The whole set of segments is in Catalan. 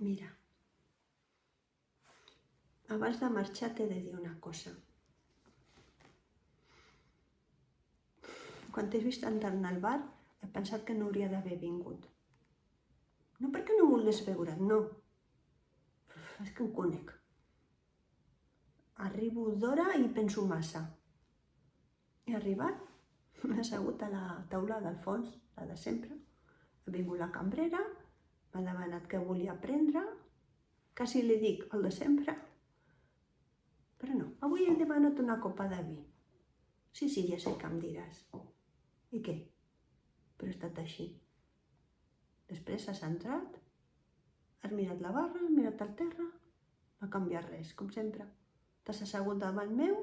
Mira, abans de marxar t'he de dir una cosa. Quan t'he vist entrar al bar, he pensat que no hauria d'haver vingut. No perquè no volgués veure't, no. És que em conec. Arribo d'hora i penso massa. He arribat, m'he assegut a la taula del fons, la de sempre. Ha vingut la cambrera, m'ha demanat què volia prendre, quasi li dic el de sempre. Però no, avui he demanat una copa de vi. Sí, ja sé que em diràs. I què? Però ha estat així. Després has entrat, has mirat la barra, has mirat el terra, no ha canviat res, com sempre. T'has assegut davant meu,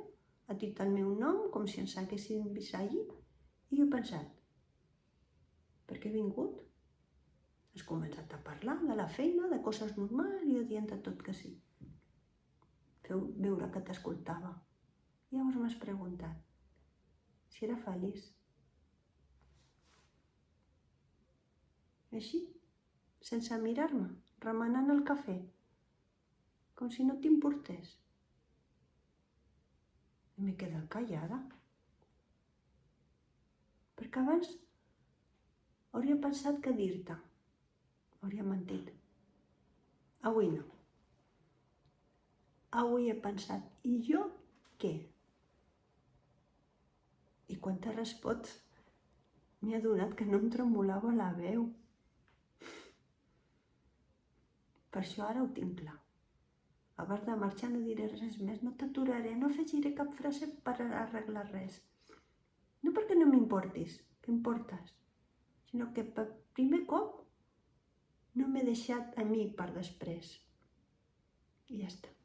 has dit el meu nom, com si ens haguessin vist ahir, i jo he pensat, per què he vingut? Has començat a parlar de la feina, de coses normals, i jo dient a tot que sí. Feu veure que t'escoltava. Llavors m'has preguntat si era feliç. Així, sense mirar-me, remenant el cafè, com si no t'importés. I m'he quedat callada. Perquè abans hauria pensat que dir-te, hauria mentit. Avui no. Avui he pensat, i jo què? I quan t'he respost, m'he adonat que no em tremolava la veu. Per això ara ho tinc clar. Abans de marxar no diré res més, no t'aturaré, no afegiré cap frase per arreglar res. No perquè no m'importis, que importes, sinó que per primer cop no m'he deixat a mi per després. I ja està.